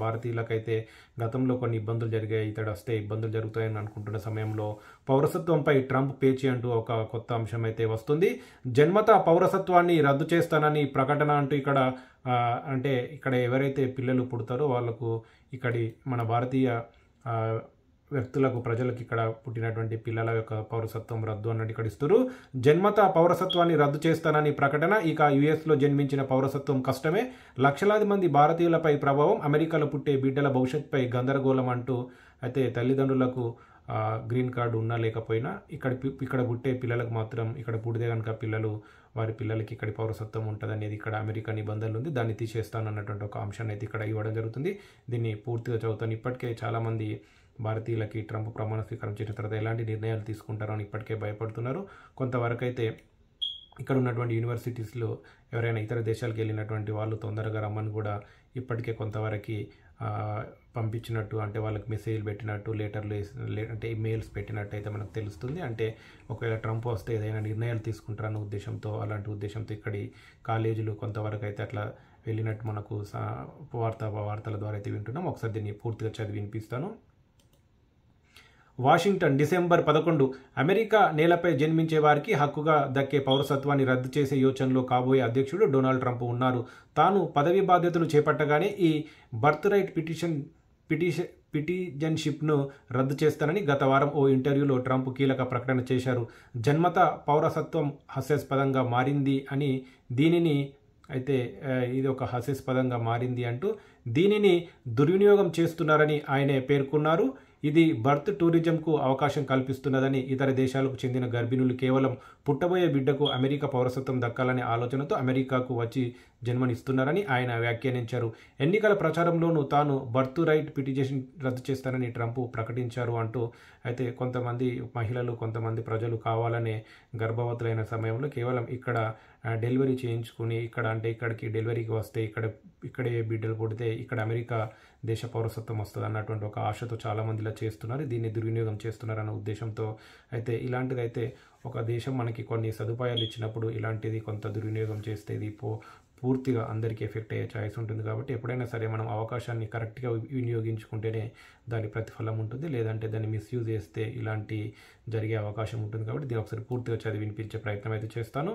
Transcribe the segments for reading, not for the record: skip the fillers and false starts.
భారతీయులకైతే గతంలో కొన్ని ఇబ్బందులు జరిగాయి, ఇతడు వస్తే ఇబ్బందులు జరుగుతాయని అనుకుంటున్న సమయంలో పౌరసత్వంపై ట్రంప్ పేచీ అంటూ ఒక కొత్త అంశం అయితే వస్తుంది. జన్మత పౌరసత్వాన్ని రద్దు చేస్తానని ప్రకటన అంటూ ఇక్కడ అంటే ఇక్కడ ఎవరైతే పిల్లలు పుడతారో వాళ్లకు ఇక్కడి మన భారతీయ వ్యక్తులకు ప్రజలకు ఇక్కడ పుట్టినటువంటి పిల్లల యొక్క పౌరసత్వం రద్దు అన్నట్టు ఇక్కడ ఇస్తారు. జన్మత పౌరసత్వాన్ని రద్దు చేస్తానని ప్రకటన. ఇక యుఎస్లో జన్మించిన పౌరసత్వం కష్టమే, లక్షలాది మంది భారతీయులపై ప్రభావం, అమెరికాలో పుట్టే బిడ్డల భవిష్యత్తుపై గందరగోళం అంటూ అయితే తల్లిదండ్రులకు గ్రీన్ కార్డు ఉన్నా లేకపోయినా ఇక్కడ పుట్టే పిల్లలకు మాత్రం ఇక్కడ పుడితే కనుక వారి పిల్లలకి ఇక్కడ పౌరసత్వం ఉంటుంది అనేది ఇక్కడ అమెరికా నిబంధనలు ఉంది. దాన్ని తీసేస్తాను అన్నటువంటి ఒక అంశాన్ని అయితే ఇక్కడ ఇవ్వడం జరుగుతుంది. దీన్ని పూర్తిగా చదువుతాను. ఇప్పటికే చాలామంది భారతీయులకి ట్రంప్ ప్రమాణ స్వీకారం చేసిన తర్వాత ఎలాంటి నిర్ణయాలు తీసుకుంటారో అని ఇప్పటికే భయపడుతున్నారు. కొంతవరకు అయితే ఇక్కడ ఉన్నటువంటి యూనివర్సిటీస్లో ఎవరైనా ఇతర దేశాలకు వెళ్ళినటువంటి వాళ్ళు తొందరగా రమ్మని కూడా ఇప్పటికే కొంతవరకు పంపించినట్టు, అంటే వాళ్ళకి మెసేజ్లు పెట్టినట్టు, లెటర్లు అంటే ఈమెయిల్స్ పెట్టినట్టు అయితే మనకు తెలుస్తుంది. అంటే ఒకవేళ ట్రంప్ వస్తే ఏదైనా నిర్ణయాలు తీసుకుంటారన్న ఉద్దేశంతో, అలాంటి ఉద్దేశంతో ఇక్కడి కాలేజీలు కొంతవరకు అయితే అట్లా వెళ్ళినట్టు మనకు వార్తల ద్వారా అయితే వింటున్నాం. ఒకసారి దీన్ని పూర్తిగా చదివి వినిపిస్తాను. వాషింగ్టన్ డిసెంబర్ 11 అమెరికా నేలపై జన్మించే వారికి హక్కుగా దక్కే పౌరసత్వాన్ని రద్దు చేసే యోచనలో కాబోయే అధ్యక్షుడు డొనాల్డ్ ట్రంప్ ఉన్నారు. తాను పదవి బాధ్యతలు చేపట్టగానే ఈ బర్త్ రైట్ పిటిజన్షిప్ను రద్దు చేస్తానని గత వారం ఓ ఇంటర్వ్యూలో ట్రంప్ కీలక ప్రకటన చేశారు. జన్మత పౌరసత్వం హాస్యాస్పదంగా మారింది అని ఇది ఒక హాస్యాస్పదంగా మారింది అంటూ దీనిని దుర్వినియోగం చేస్తున్నారని ఆయనే పేర్కొన్నారు. ఇది బర్త్ టూరిజంకు అవకాశం కల్పిస్తున్నదని, ఇతర దేశాలకు చెందిన గర్భిణులు కేవలం పుట్టబోయే బిడ్డకు అమెరికా పౌరసత్వం దక్కాలనే ఆలోచనతో అమెరికాకు వచ్చి జన్మనిస్తున్నారని ఆయన వ్యాఖ్యానించారు. ఎన్నికల ప్రచారంలోనూ తాను బర్త్ రైట్ పిటిషన్ రద్దు చేస్తానని ట్రంప్ ప్రకటించారు అంటూ అయితే కొంతమంది మహిళలు, కొంతమంది ప్రజలు కావాలనే గర్భవతులైన సమయంలో కేవలం ఇక్కడ డెలివరీ చేయించుకుని ఇక్కడికి డెలివరీకి వస్తే ఇక్కడే బిడ్డలు పుడితే ఇక్కడ అమెరికా దేశ పౌరసత్వం వస్తుంది అన్నటువంటి ఒక ఆశతో చాలామంది ఇలా చేస్తున్నారు. దీన్ని దుర్వినియోగం చేస్తున్నారన్న ఉద్దేశంతో అయితే ఇలాంటిది అయితే ఒక దేశం మనకి కొన్ని సదుపాయాలు ఇచ్చినప్పుడు ఇలాంటిది కొంత దుర్వినియోగం చేస్తే ఇది పూర్తిగా అందరికీ ఎఫెక్ట్ అయ్యే ఛాయిస్ ఉంటుంది. కాబట్టి ఎప్పుడైనా సరే మనం అవకాశాన్ని కరెక్ట్గా వినియోగించుకుంటేనే దాని ప్రతిఫలం ఉంటుంది, లేదంటే దాన్ని మిస్యూజ్ చేస్తే ఇలాంటి జరిగే అవకాశం ఉంటుంది. కాబట్టి దీన్ని ఒకసారి పూర్తిగా చదివి వినిపించే ప్రయత్నం అయితే చేస్తాను.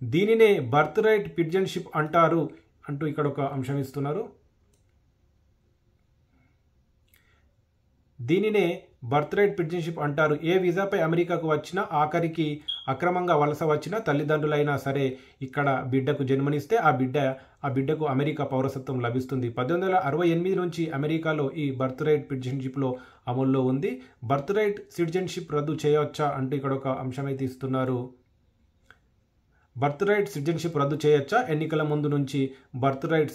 దీనినే బర్త్ రైట్ పిటిజన్షిప్ అంటారు అంటూ ఇక్కడ ఒక అంశం ఇస్తున్నారు. దీనినే బర్త్ రైట్ పిటిజన్షిప్ అంటారు. ఏ వీసాపై అమెరికాకు వచ్చినా, ఆఖరికి అక్రమంగా వలస వచ్చిన తల్లిదండ్రులైనా సరే ఇక్కడ బిడ్డకు జన్మనిస్తే ఆ బిడ్డకు అమెరికా పౌరసత్వం లభిస్తుంది. 1868 నుంచి అమెరికాలో ఈ బర్త్ రైట్ సిటిజన్షిప్లో అమల్లో ఉంది. బర్త్ రైట్ సిటిజన్షిప్ రద్దు చేయవచ్చా అంటూ ఇక్కడ ఒక అంశం అయితే ఇస్తున్నారు. బర్త్ రైట్ సిటిజన్షిప్ రద్దు చేయొచ్చా? ఎన్నికల ముందు నుంచి బర్త్ రైట్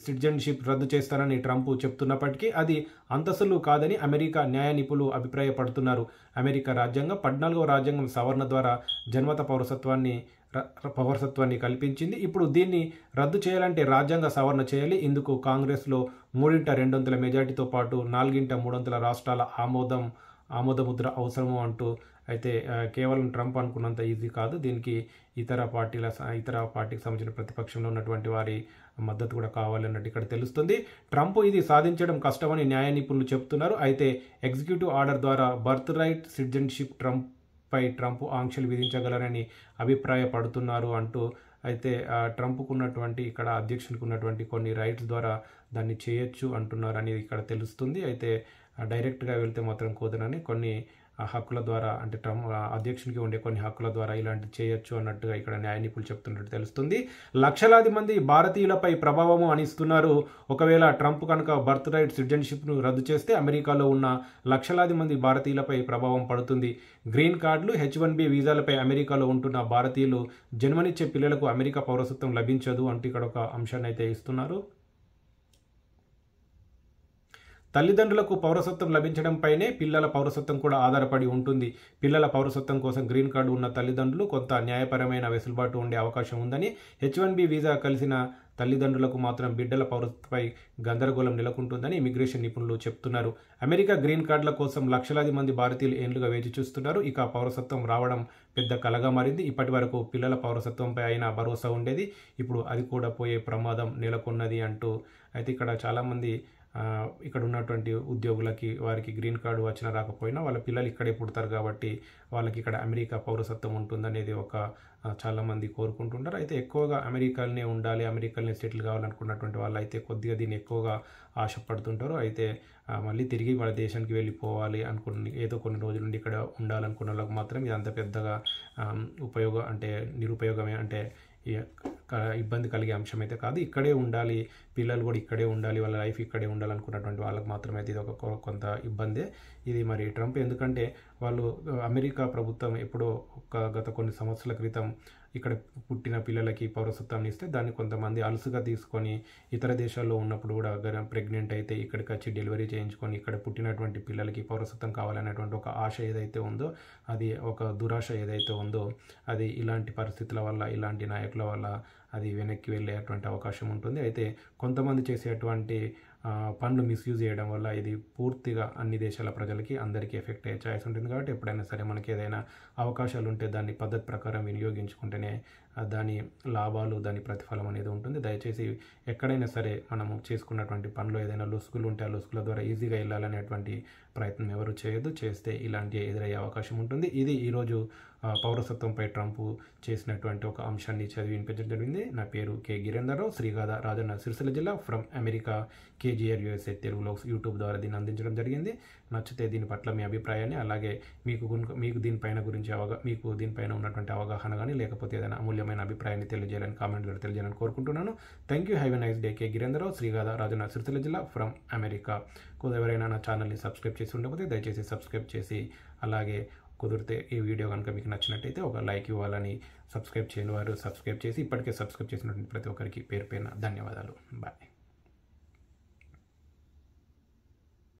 సిటిజన్షిప్ రద్దు చేస్తానని ట్రంప్ చెప్తున్నప్పటికీ అది అంతస్తులు కాదని అమెరికా న్యాయ నిపుణులు అభిప్రాయపడుతున్నారు. అమెరికా రాజ్యాంగం 14వ రాజ్యాంగం సవరణ ద్వారా జన్మత పౌరసత్వాన్ని కల్పించింది. ఇప్పుడు దీన్ని రద్దు చేయాలంటే రాజ్యాంగ సవరణ చేయాలి. ఇందుకు కాంగ్రెస్లో 3/2 మెజార్టీతో పాటు 4/3 రాష్ట్రాల ఆమోదముద్ర అవసరము అంటూ అయితే కేవలం ట్రంప్ అనుకున్నంత ఈజీ కాదు. దీనికి ఇతర పార్టీకి సంబంధించిన ప్రతిపక్షంలో ఉన్నటువంటి వారి మద్దతు కూడా కావాలన్నట్టు ఇక్కడ తెలుస్తుంది. ట్రంప్ ఇది సాధించడం కష్టమని న్యాయ నిపుణులు చెబుతున్నారు. అయితే ఎగ్జిక్యూటివ్ ఆర్డర్ ద్వారా బర్త్ రైట్ సిటిజన్షిప్ ట్రంప్ ఆంక్షలు విధించగలరని అభిప్రాయపడుతున్నారు అంటూ అయితే ట్రంప్కు ఉన్నటువంటి ఇక్కడ అధ్యక్షునికి ఉన్నటువంటి కొన్ని రైట్స్ ద్వారా దాన్ని చేయొచ్చు అంటున్నారని ఇక్కడ తెలుస్తుంది. అయితే డైరెక్ట్గా వెళ్తే మాత్రం కుదరని కొన్ని హక్కుల ద్వారా, అంటే ట్రంప్ అధ్యక్షునికి ఉండే కొన్ని హక్కుల ద్వారా ఇలాంటి చేయొచ్చు అన్నట్టుగా ఇక్కడ న్యాయ నిపుణులు చెప్తున్నట్టు తెలుస్తుంది. లక్షలాది మంది భారతీయులపై ప్రభావము అనిస్తున్నారు. ఒకవేళ ట్రంప్ కనుక బర్త్ రైట్ సిటిజన్షిప్ను రద్దు చేస్తే అమెరికాలో ఉన్న లక్షలాది మంది భారతీయులపై ప్రభావం పడుతుంది. గ్రీన్ కార్డులు, H1B వీసాలపై అమెరికాలో ఉంటున్న భారతీయులు జన్మనిచ్చే పిల్లలకు అమెరికా పౌరసత్వం లభించదు అంటూ ఇక్కడ ఒక అంశాన్ని అయితే ఇస్తున్నారు. తల్లిదండ్రులకు పౌరసత్వం లభించడంపైనే పిల్లల పౌరసత్వం కూడా ఆధారపడి ఉంటుంది. పిల్లల పౌరసత్వం కోసం గ్రీన్ కార్డు ఉన్న తల్లిదండ్రులు కొంత న్యాయపరమైన వెసులుబాటు ఉండే అవకాశం ఉందని, H1B వీసా కలిసిన తల్లిదండ్రులకు మాత్రం బిడ్డల పౌరసత్వంపై గందరగోళం నెలకొంటుందని ఇమిగ్రేషన్ నిపుణులు చెప్తున్నారు. అమెరికా గ్రీన్ కార్డుల కోసం లక్షలాది మంది భారతీయులు ఏళ్లుగా వేచి చూస్తున్నారు. ఇక పౌరసత్వం రావడం పెద్ద కలగా మారింది. ఇప్పటి వరకు పిల్లల పౌరసత్వంపై అయిన భరోసా ఉండేది, ఇప్పుడు అది కూడా పోయే ప్రమాదం నెలకొన్నది అంటూ అయితే ఇక్కడ చాలామంది ఇక్కడ ఉన్నటువంటి ఉద్యోగులకి వారికి గ్రీన్ కార్డు వచ్చినా రాకపోయినా వాళ్ళ పిల్లలు ఇక్కడే పుడతారు కాబట్టి వాళ్ళకి ఇక్కడ అమెరికా పౌరసత్వం ఉంటుందనేది చాలామంది కోరుకుంటుంటారు. అయితే ఎక్కువగా అమెరికాలోనే ఉండాలి, అమెరికాలోనే సెటిల్ కావాలనుకున్నటువంటి వాళ్ళు అయితే కొద్దిగా దీన్ని ఎక్కువగా ఆశపడుతుంటారు. అయితే మళ్ళీ తిరిగి వాళ్ళ దేశానికి వెళ్ళిపోవాలి అనుకుని ఏదో కొన్ని రోజుల నుండి ఇక్కడ ఉండాలనుకున్న వాళ్ళకి మాత్రం ఇది అంత పెద్దగా నిరుపయోగమే, అంటే ఇబ్బంది కలిగే అంశం అయితే కాదు. ఇక్కడే ఉండాలి, పిల్లలు కూడా ఇక్కడే ఉండాలి, వాళ్ళ లైఫ్ ఇక్కడే ఉండాలనుకున్నటువంటి వాళ్ళకి మాత్రమే ఇది కొంత ఇబ్బందే ఇది. మరి ట్రంప్ ఎందుకంటే వాళ్ళు అమెరికా ప్రభుత్వం ఎప్పుడో గత కొన్ని సంవత్సరాల క్రితం ఇక్కడ పుట్టిన పిల్లలకి పౌరసత్వాన్ని ఇస్తే దాన్ని కొంతమంది అలసుగా తీసుకొని ఇతర దేశాల్లో ఉన్నప్పుడు కూడా ప్రెగ్నెంట్ అయితే ఇక్కడికి వచ్చి డెలివరీ చేయించుకొని ఇక్కడ పుట్టినటువంటి పిల్లలకి పౌరసత్వం కావాలనేటువంటి ఒక ఆశ ఏదైతే ఉందో, అది ఒక దురాశ ఏదైతే ఉందో, అది ఇలాంటి పరిస్థితుల వల్ల, ఇలాంటి నాయకుల వల్ల అది వెనక్కి వెళ్ళేటువంటి అవకాశం ఉంటుంది. అయితే కొంతమంది చేసేటువంటి పనులు మిస్యూజ్ చేయడం వల్ల ఇది పూర్తిగా అన్ని దేశాల ప్రజలకి అందరికీ ఎఫెక్ట్ అయ్యే ఛాయిస్ ఉంటుంది. కాబట్టి ఎప్పుడైనా సరే మనకి ఏదైనా అవకాశాలు ఉంటే దాన్ని పద్ధతి ప్రకారం వినియోగించుకుంటేనే దాని లాభాలు, దాని ప్రతిఫలం అనేది ఉంటుంది. దయచేసి ఎక్కడైనా సరే మనము చేసుకున్నటువంటి పనిలో ఏదైనా లొసుగులు ఉంటే ఆ లొసుగుల ద్వారా ఈజీగా వెళ్ళాలనేటువంటి ప్రయత్నం ఎవరు చేయొద్దు. చేస్తే ఇలాంటి ఎదురయ్యే అవకాశం ఉంటుంది. ఇది ఈరోజు పౌరసత్వంపై ట్రంప్ చేసినటువంటి ఒక అంశాన్ని చదివి వినిపించడం జరిగింది. నా పేరు కె గిరేందర్రావు, శ్రీగాధ రాజన్న సిరిసిల్ల జిల్లా, ఫ్రమ్ అమెరికా, KGR USA తెలుగులో యూట్యూబ్ ద్వారా దీన్ని అందించడం జరిగింది. నచ్చితే దీని పట్ల మీ అభిప్రాయాన్ని, అలాగే మీకు దీనిపైన ఉన్నటువంటి అవగాహన కానీ లేకపోతే ఏదైనా అమూల్యమైన అభిప్రాయాన్ని తెలియజేయాలని కామెంట్ ద్వారా తెలియజేయాలని కోరుకుంటున్నాను. Thank you. Have a nice day. K Girendar Rao, Srigadha Rajanna Sircilla జిల్లా, ఫ్రమ్ అమెరికా. ఎవరైనా నా ఛానల్ని సబ్స్క్రైబ్ చేసి ఉండకపోతే దయచేసి సబ్స్క్రైబ్ చేసి, అలాగే కుదిరితే ఈ వీడియో కనుక మీకు నచ్చినట్టయితే ఒక లైక్ ఇవ్వాలని, సబ్స్క్రైబ్ చేయని వారు సబ్స్క్రైబ్ చేసి, ఇప్పటికే సబ్స్క్రైబ్ చేసినటువంటి ప్రతి ఒక్కరికి పేరు పేరున ధన్యవాదాలు. బాయ్.